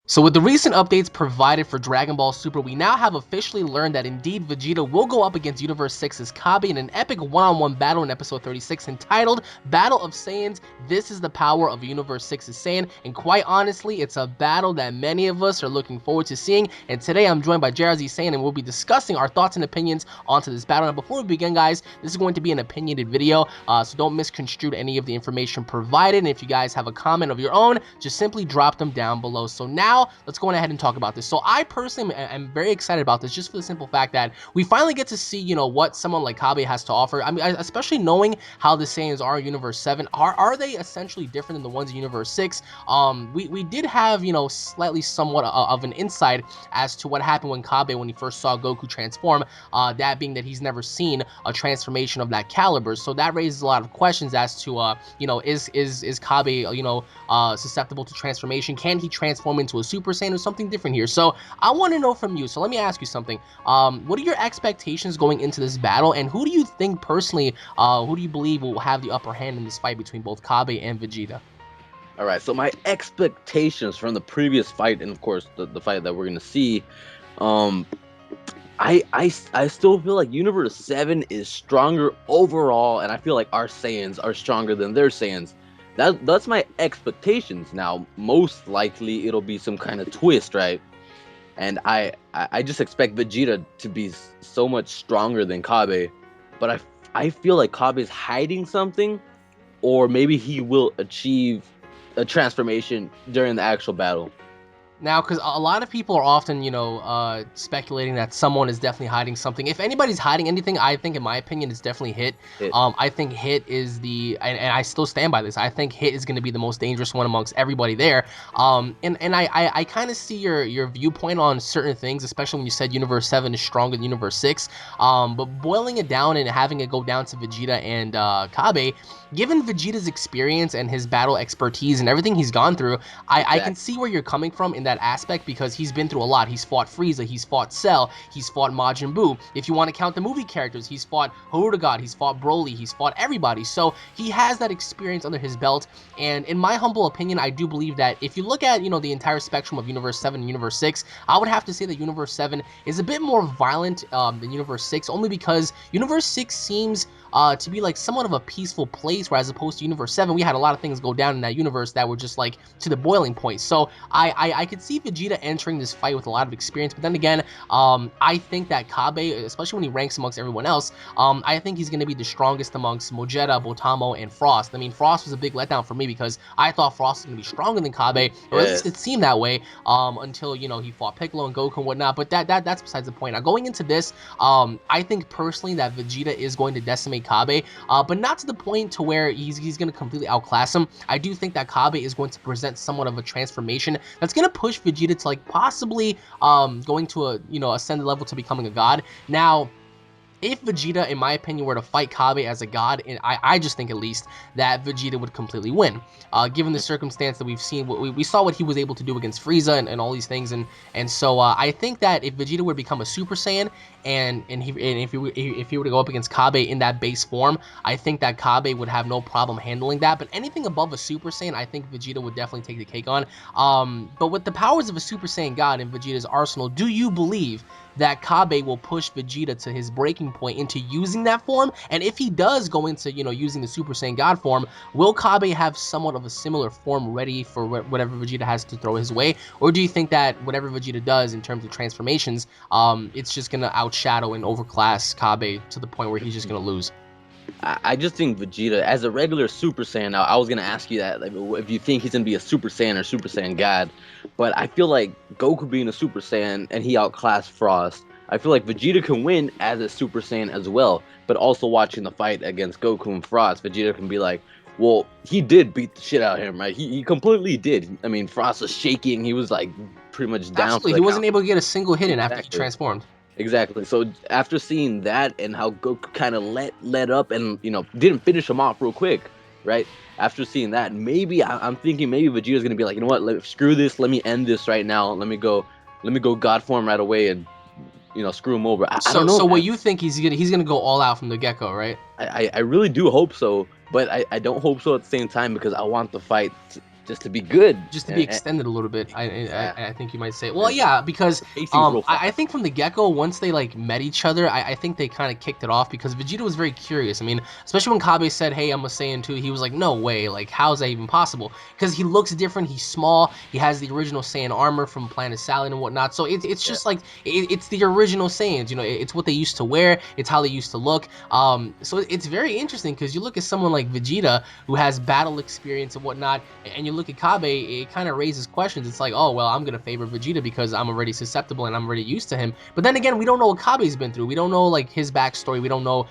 So with the recent updates provided for Dragon Ball Super, we now have officially learned that indeed Vegeta will go up against Universe 6's Cabe in an epic one-on-one battle in episode 36 entitled Battle of Saiyans. This is the power of Universe 6's Saiyan, and quite honestly, it's a battle that many of us are looking forward to seeing. And today I'm joined by JRZ Saiyan, and we'll be discussing our thoughts and opinions onto this battle. Now before we begin, guys, this is going to be an opinionated video, so don't misconstrue any of the information provided. And if you guys have a comment of your own, just simply drop them down below. So now let's go ahead and talk about this. So I personally am very excited about this, just for the simple fact that we finally get to see, what someone like Cabe has to offer. I mean, especially knowing how the Saiyans are in Universe 7. Are they essentially different than the ones in Universe 6? We did have, slightly somewhat of an insight as to what happened when Cabe, when he first saw Goku transform, that being that he's never seen a transformation of that caliber. So that raises a lot of questions as to, is Cabe, susceptible to transformation? Can he transform into a Super Saiyan or something different here? So I want to know from you. So let me ask you something. What are your expectations going into this battle, and who do you think personally, who do you believe will have the upper hand in this fight between both Cabe and Vegeta? All right, so my expectations from the previous fight, and of course the fight that we're gonna see, I still feel like Universe 7 is stronger overall, and I feel like our Saiyans are stronger than their Saiyans. That's my expectations. Now, most likely it'll be some kind of twist, right? And I just expect Vegeta to be so much stronger than Cabe, but I feel like Cabe is hiding something, or maybe he will achieve a transformation during the actual battle. Now, because a lot of people are often, speculating that someone is definitely hiding something. If anybody's hiding anything, I think, in my opinion, it's definitely Hit. I think Hit is and I still stand by this. I think Hit is going to be the most dangerous one amongst everybody there. And I kind of see your viewpoint on certain things, especially when you said Universe 7 is stronger than Universe 6. But boiling it down and having it go down to Vegeta and Cabe, given Vegeta's experience and his battle expertise and everything he's gone through, I can see where you're coming from in that aspect, because he's been through a lot. He's fought Frieza, he's fought Cell, he's fought Majin Buu. If you want to count the movie characters, he's fought Haruto God, he's fought Broly, he's fought everybody. So he has that experience under his belt, and in my humble opinion, I do believe that if you look at, the entire spectrum of Universe 7 and Universe 6, I would have to say that Universe 7 is a bit more violent than Universe 6, only because Universe 6 seems to be like somewhat of a peaceful place, whereas opposed to Universe 7, we had a lot of things go down in that universe that were just like to the boiling point. So I could see Vegeta entering this fight with a lot of experience, but then again, I think that Cabe, especially when he ranks amongst everyone else, I think he's going to be the strongest amongst Vegeta, Botamo, and Frost. I mean, Frost was a big letdown for me because I thought Frost was going to be stronger than Cabe, or at least it seemed that way, until, he fought Piccolo and Goku and whatnot, but that's besides the point. Now, going into this, I think personally that Vegeta is going to decimate Cabe, but not to the point to where he's going to completely outclass him. I do think that Cabe is going to present somewhat of a transformation that's going to push Vegeta to, like, possibly going to a ascended level to becoming a god. Now, if Vegeta, in my opinion, were to fight Cabe as a god, and I just think at least that Vegeta would completely win, given the circumstance that we've seen. We saw what he was able to do against Frieza and all these things, and so I think that if Vegeta were to become a Super Saiyan, and if he were to go up against Cabe in that base form, I think that Cabe would have no problem handling that. But anything above a Super Saiyan, I think Vegeta would definitely take the cake on. But with the powers of a Super Saiyan god in Vegeta's arsenal, do you believe that Cabe will push Vegeta to his breaking point into using that form? And if he does go into, using the Super Saiyan God form, will Cabe have somewhat of a similar form ready for whatever Vegeta has to throw his way? Or do you think that whatever Vegeta does in terms of transformations, it's just going to outshadow and overclass Cabe to the point where he's just going to lose? I just think Vegeta, as a regular Super Saiyan, now I was going to ask you that, like, if you think he's going to be a Super Saiyan or Super Saiyan God, but I feel like Goku being a Super Saiyan and he outclassed Frost, I feel like Vegeta can win as a Super Saiyan as well, but also watching the fight against Goku and Frost, Vegeta can be like, well, he did beat the shit out of him, right? He completely did. I mean, Frost was shaking, he was like pretty much down. Absolutely, he wasn't able to get a single hit in after he transformed. Exactly. So after seeing that and how Goku kind of let up and didn't finish him off real quick, right? After seeing that, maybe I'm thinking maybe Vegeta's gonna be like, you know what? Screw this. Let me end this right now. Let me go God form right away and screw him over. I don't know. So what you think he's gonna go all out from the get-go, right? I really do hope so, but I don't hope so at the same time, because I want the fight just to be good, just to be extended a little bit. yeah. I think you might say. Well, yeah, because The pacing's real fast. I think from the get-go, once they like met each other, I think they kind of kicked it off because Vegeta was very curious. I mean, especially when Cabe said, "Hey, I'm a Saiyan too," he was like, "No way! Like, how is that even possible?" Because he looks different. He's small. He has the original Saiyan armor from Planet Salad and whatnot. So it's just like it's the original Saiyans. You know, it's what they used to wear. It's how they used to look. So it's very interesting because you look at someone like Vegeta who has battle experience and whatnot, and you look at Cabe, it kind of raises questions. It's like, oh, well, I'm going to favor Vegeta because I'm already susceptible and I'm already used to him. But then again, we don't know what Cabe's been through. We don't know, like, his backstory. We don't know,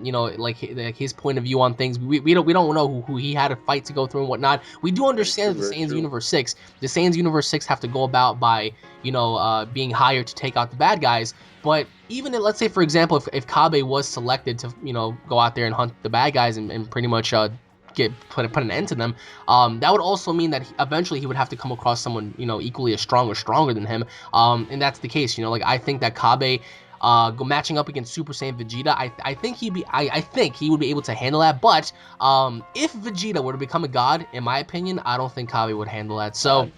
you know, like his point of view on things. We don't know who he had to fight to go through and whatnot. We do understand that the Saiyans Universe 6, the Saiyans Universe 6 have to go about by, you know, being hired to take out the bad guys. But even let's say, for example, if Cabe was selected to, you know, go out there and hunt the bad guys and pretty much put an end to them, that would also mean that eventually he would have to come across someone, you know, equally as strong or stronger than him. And that's the case, you know, like I think that Cabe matching up against Super Saiyan Vegeta, I think he would be able to handle that. But if Vegeta were to become a god, in my opinion, I don't think Cabe would handle that. So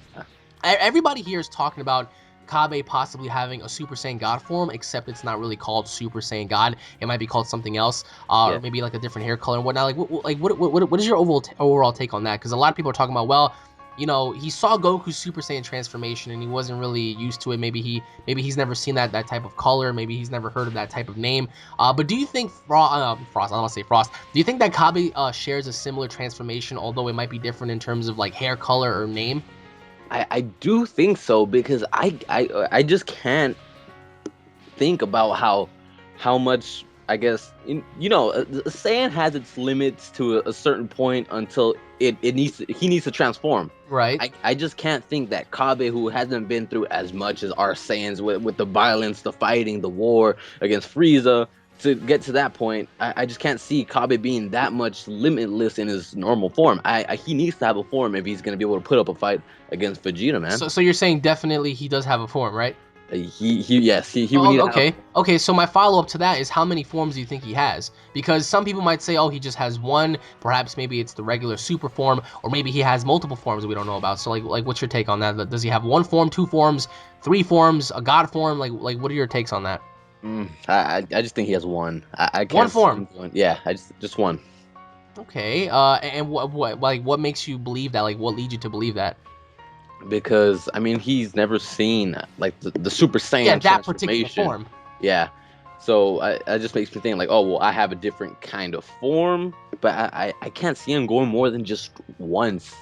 everybody here is talking about Cabe possibly having a Super Saiyan God form, except it's not really called Super Saiyan God. It might be called something else, or maybe like a different hair color and whatnot. Like, what is your overall take on that? Because a lot of people are talking about, well, you know, he saw Goku's Super Saiyan transformation and he wasn't really used to it. Maybe he's never seen that type of color. Maybe he's never heard of that type of name. But do you think Frost? I don't want to say Frost. Do you think that Cabe shares a similar transformation, although it might be different in terms of like hair color or name? I do think so, because I just can't think about how much, I guess, you know, Saiyan has its limits to a certain point until he needs to transform. Right. I just can't think that Cabe, who hasn't been through as much as our Saiyans with the violence, the fighting, the war against Frieza, to get to that point, I just can't see Cabe being that much limitless in his normal form. He needs to have a form if he's going to be able to put up a fight against Vegeta, man. So you're saying definitely he does have a form, right? Yes, he would need okay. Okay, so my follow-up to that is, how many forms do you think he has? Because some people might say, oh, he just has one. Perhaps maybe it's the regular super form, or maybe he has multiple forms that we don't know about. So like what's your take on that? Does he have one form, two forms, three forms, a god form? Like what are your takes on that? I just think he has one. I can't one form. Yeah, I just one. Okay. And what makes you believe that? Like, what leads you to believe that? Because I mean, he's never seen like the Super Saiyan that particular form. Yeah. So I just makes me think like, oh well, I have a different kind of form, but I can't see him going more than just once.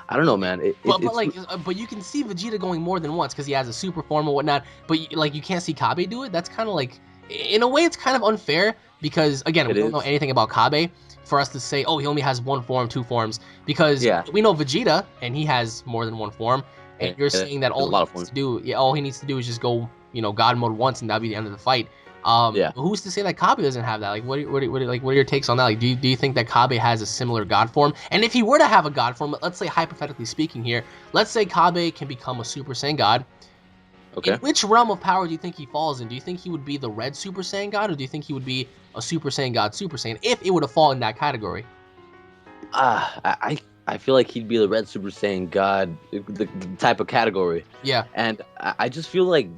I don't know, man. But you can see Vegeta going more than once because he has a super form or whatnot. But like, you can't see Cabe do it. That's kind of like, in a way, it's kind of unfair because again, we don't know anything about Cabe for us to say, oh, he only has one form, two forms, because we know Vegeta and he has more than one form. And you're saying that all he needs to do is just go, you know, God mode once, and that'll be the end of the fight. Who's to say that Cabe doesn't have that? Like, what are your takes on that? Like, do you think that Cabe has a similar God form? And if he were to have a God form, let's say hypothetically speaking here, let's say Cabe can become a Super Saiyan God. Okay. In which realm of power do you think he falls in? Do you think he would be the Red Super Saiyan God, or do you think he would be a Super Saiyan God Super Saiyan if it were to fall in that category? I feel like he'd be the Red Super Saiyan God, the type of category. Yeah. And I just feel like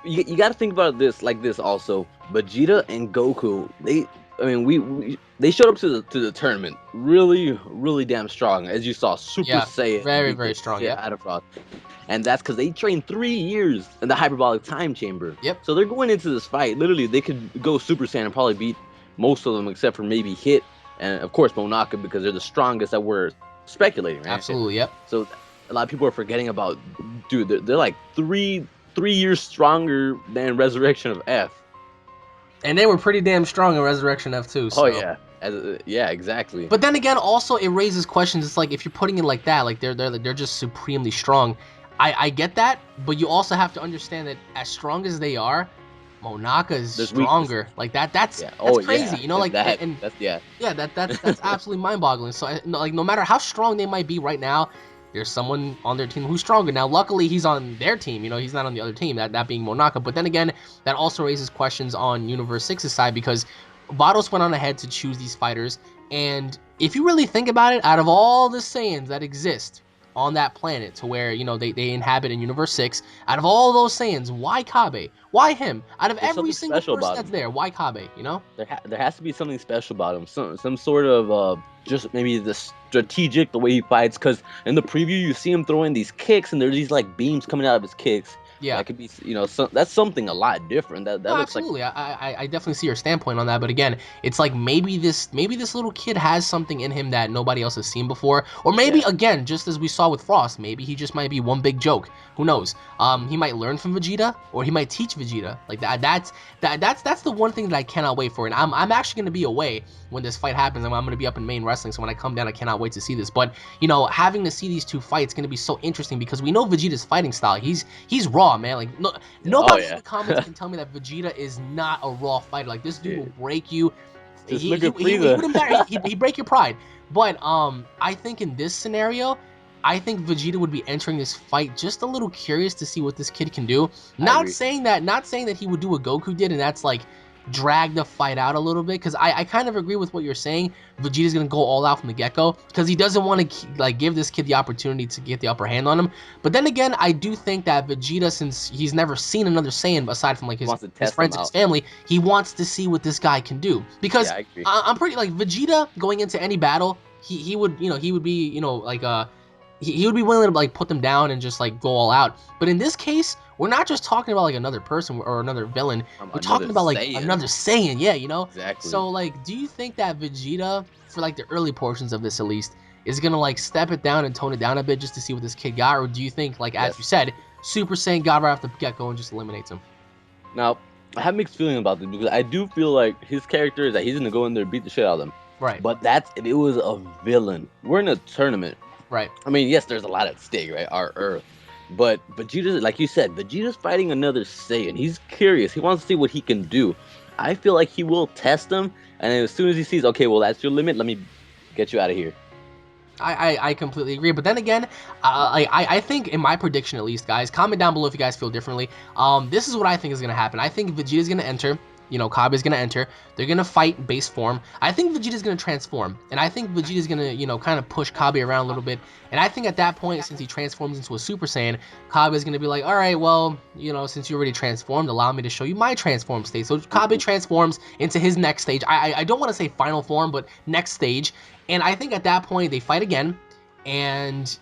you got to think about this like this also. Vegeta and Goku, they showed up to the tournament really damn strong, as you saw. Super Saiyan, very strong. Yeah. Out of Frost. And that's because they trained 3 years in the hyperbolic time chamber. Yep. So they're going into this fight. Literally, they could go Super Saiyan and probably beat most of them, except for maybe Hit and of course Monaka, because they're the strongest that we're speculating, right? Absolutely. Yep. So a lot of people are forgetting about, dude. They're like three years stronger than Resurrection of F. And they were pretty damn strong in Resurrection F too. So. Oh yeah. Yeah, exactly. But then again, also it raises questions. It's like, if you're putting it like that, like they're just supremely strong. I get that, but you also have to understand that as strong as they are, Monaka is stronger. Like that's crazy. You know, like that's absolutely mind-boggling. So like, no matter how strong they might be right now, there's someone on their team who's stronger. Now, luckily, he's on their team. You know, he's not on the other team. That being Monaka. But then again, that also raises questions on Universe 6's side, because Vados went on ahead to choose these fighters, and if you really think about it, out of all the Saiyans that exist on that planet, to where they inhabit in Universe 6, out of all those Saiyans, why Cabe? Why him? Out of There's every something single special person about that's him. there, why Cabe? There has to be something special about him. Some sort of just maybe the strategic the way he fights. Because in the preview you see him throwing these kicks and there's these like beams coming out of his kicks. Yeah. That could be that's something a lot different. No, That looks like absolutely. I definitely see your standpoint on that. But again, it's like maybe this little kid has something in him that nobody else has seen before. Or maybe yeah. again, just as we saw with Frost, maybe he just might be one big joke. Who knows? He might learn from Vegeta, or he might teach Vegeta. Like that's the one thing that I cannot wait for. And I'm actually gonna be away when this fight happens. I'm gonna be up in main wrestling. So when I come down, I cannot wait to see this. But having to see these two fights is gonna be so interesting because we know Vegeta's fighting style. He's raw, man. Like no, Oh nobody in yeah. the comments can tell me that Vegeta is not a raw fighter. Like this dude will Dude, break you. just He look he, at he, he would Frieza. embarrass. He'd break your pride. But I think in this scenario, I think Vegeta would be entering this fight just a little curious to see what this kid can do. I Not agree. saying that he would do what Goku did, and that's like drag the fight out a little bit, because I kind of agree with what you're saying. Vegeta's gonna go all out from the get-go because he doesn't want to like give this kid the opportunity to get the upper hand on him. But then again, I do think that Vegeta, since he's never seen another Saiyan aside from like his Wants to test friends him and his out. family, he wants to see what this guy can do. Because Yeah, I agree. I'm pretty like Vegeta going into any battle, he would he would be like he would be willing to like put them down and just like go all out. But in this case, we're not just talking about like another person or another villain. We're talking Another about like Saiyan. another Saiyan, yeah, Exactly. So like, do you think that Vegeta, for like the early portions of this at least, is gonna like step it down and tone it down a bit just to see what this kid got, or do you think, like as you said, Super Saiyan God right off the get go and just eliminates him? Now, I have mixed feeling about this because I do feel like his character is that he's gonna go in there and beat the shit out of them. Right. But that's if it was a villain. We're in a tournament. Right. I mean, yes, there's a lot at stake, right? Our Earth. But Vegeta, like you said, Vegeta's fighting another Saiyan. He's curious. He wants to see what he can do. I feel like he will test him, and then as soon as he sees, okay, well, that's your limit, let me get you out of here. I completely agree. But then again, I think in my prediction at least, guys, comment down below if you guys feel differently. This is what I think is going to happen. I think Vegeta's going to enter. Cabba is going to enter. They're going to fight in base form. I think Vegeta's going to transform. And I think Vegeta's going to, kind of push Cabba around a little bit. And I think at that point, since he transforms into a Super Saiyan, Cabba is going to be like, all right, well, since you already transformed, allow me to show you my transform state. So Cabba transforms into his next stage. I don't want to say final form, but next stage. And I think at that point, they fight again. And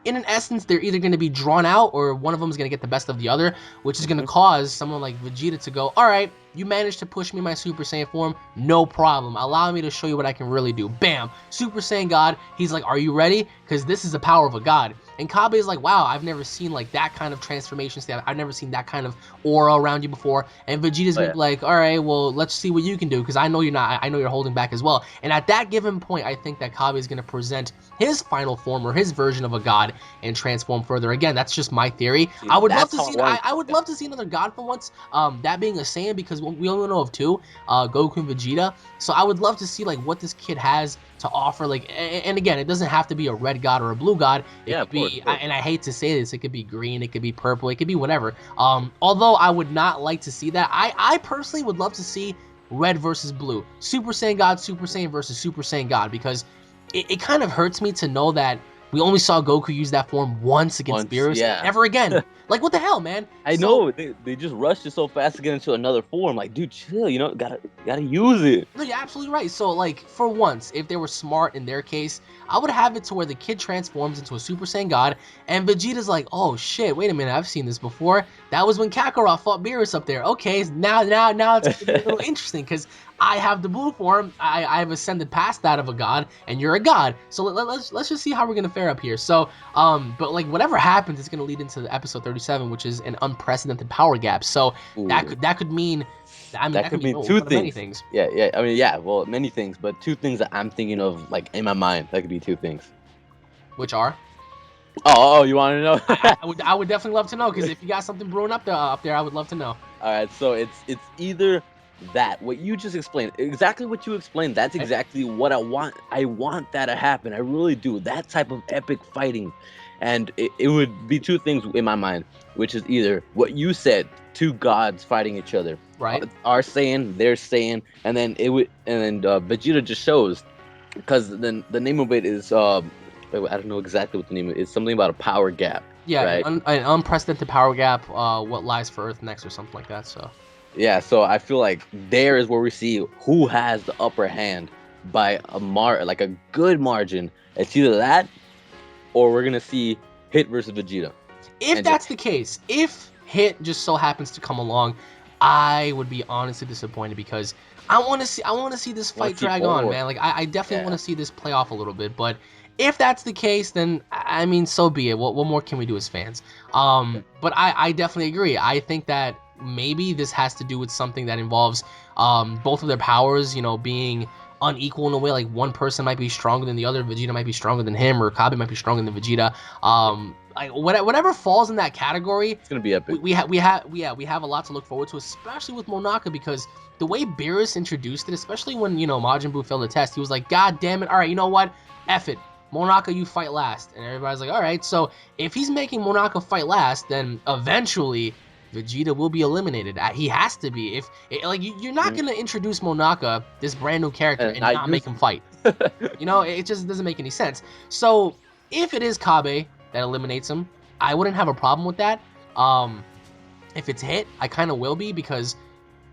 in an essence, they're either going to be drawn out or one of them is going to get the best of the other, which is going to cause someone like Vegeta to go, all right, you managed to push me in my Super Saiyan form, no problem. Allow me to show you what I can really do. Bam! Super Saiyan God. He's like, are you ready? Because this is the power of a god. And Cabe is like, wow, I've never seen like that kind of transformation state. I've never seen that kind of aura around you before. And Vegeta's gonna be like, all right, well, let's see what you can do, because I know you're not. I know you're holding back as well. And at that given point, I think that Cabe is gonna present his final form or his version of a god and transform further. Again, that's just my theory. I would love to see. I would love to see another god for once. That being a Saiyan, because we only know of two, Goku and Vegeta. So I would love to see like what this kid has to offer. Like, and again, it doesn't have to be a red god or a blue god. It could be, and I hate to say this, it could be green, it could be purple, it could be whatever. Although I would not like to see that. I personally would love to see red versus blue, Super Saiyan God, Super Saiyan versus Super Saiyan God, because it kind of hurts me to know that we only saw Goku use that form once against Beerus, never again. Like, what the hell, man? I know they just rushed it so fast to get into another form. Like, dude, chill. Gotta use it. No, you're absolutely right. So, like, for once, if they were smart in their case, I would have it to where the kid transforms into a Super Saiyan God, and Vegeta's like, oh shit, wait a minute, I've seen this before. That was when Kakarot fought Beerus up there. Okay, now it's gonna be a little interesting, because I have the blue form. I've ascended past that of a god, and you're a god. So let's just see how we're gonna fare up here. So, but like whatever happens, it's gonna lead into the episode 37, which is an unprecedented power gap. So that could mean. I mean, that could mean two things. Many things. Yeah. I mean, yeah. Well, many things, but two things that I'm thinking of, like in my mind, that could be two things. Which are? Oh, you want to know? I would definitely love to know, because if you got something brewing up there, I would love to know. All right, so it's either that what you just explained, exactly what you explained. That's exactly what I want. I want that to happen. I really do. That type of epic fighting, and it would be two things in my mind, which is either what you said, two gods fighting each other, right? Our Saiyan, their Saiyan, and then Vegeta just shows because then the name of it is I don't know exactly what the name is. It's something about a power gap, Yeah, right? an unprecedented power gap. What lies for Earth next, or something like that. So Yeah, so I feel like there is where we see who has the upper hand by like a good margin. It's either that or we're gonna see Hit versus Vegeta. if And just that's the case, if Hit just so happens to come along, I would be honestly disappointed because I want to see this want fight to see drag on, more. man. Like I definitely want Yeah. to see this play off a little bit. But if that's the case, then I mean, so be it. What more can we do as fans? But I definitely agree. I think that maybe this has to do with something that involves both of their powers, you know, being unequal in a way. Like one person might be stronger than the other. Vegeta might be stronger than him, or Cabe might be stronger than Vegeta. Like whatever falls in that category, It's gonna be epic. we have a lot to look forward to, especially with Monaka, because the way Beerus introduced it, especially when Majin Buu failed the test, he was like, God damn it! All right, you know what? F it, Monaka, you fight last, and everybody's like, all right. So if he's making Monaka fight last, then eventually Vegeta will be eliminated. He has to be. If like you're not gonna introduce Monaka, this brand new character, And and I not make use him fight. It just doesn't make any sense. So if it is Cabe that eliminates him, I wouldn't have a problem with that. If it's Hit, I kind of will be, because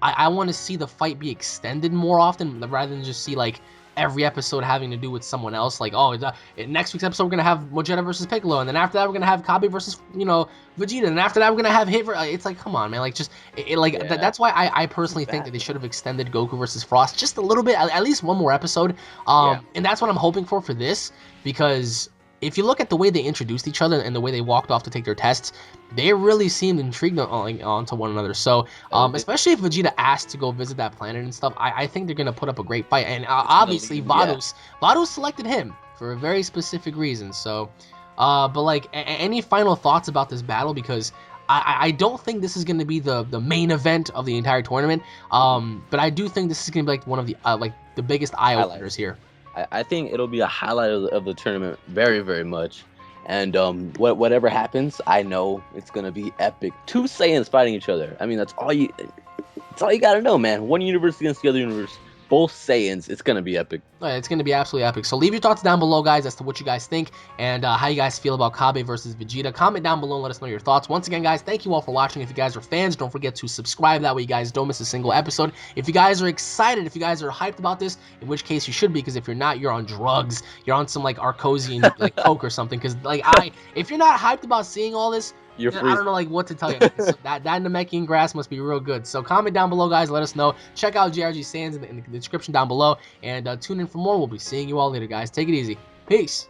I want to see the fight be extended more often rather than just see like every episode having to do with someone else. Like, oh, next week's episode we're gonna have Vegeta versus Piccolo, and then after that we're gonna have Cabe versus Vegeta, and after that we're gonna have Hit. It's like, come on, man. Like, just yeah, that's why I personally think that they should have extended Goku versus Frost just a little bit, at least one more episode. Yeah. And that's what I'm hoping for this, because if you look at the way they introduced each other and the way they walked off to take their tests, they really seemed intrigued onto one another. So, especially if Vegeta asked to go visit that planet and stuff, I think they're gonna put up a great fight. And obviously, Vados selected him for a very specific reason. So, but like, any final thoughts about this battle? Because I don't think this is going to be the main event of the entire tournament. But I do think this is going to be like one of the the biggest eye openers here. I think it'll be a highlight of the tournament, very, very much. And whatever happens, I know it's gonna be epic. Two Saiyans fighting each other. I mean, that's all you gotta know, man. One universe against the other universe. Both Saiyans. It's gonna be epic. It's going to be absolutely epic. So leave your thoughts down below, guys, as to what you guys think and how you guys feel about Cabe versus Vegeta. Comment down below and let us know your thoughts. Once again, guys, thank you all for watching. If you guys are fans, don't forget to subscribe. That way you guys don't miss a single episode. If you guys are excited, if you guys are hyped about this, in which case you should be, because if you're not, you're on drugs. You're on some like Arcosian like coke or something. Because like if you're not hyped about seeing all this, I don't know like what to tell you. So that Namekian grass must be real good. So comment down below, guys. Let us know. Check out JRG Sands in the description down below, and tune in for more. We'll be seeing you all later, guys. Take it easy. Peace.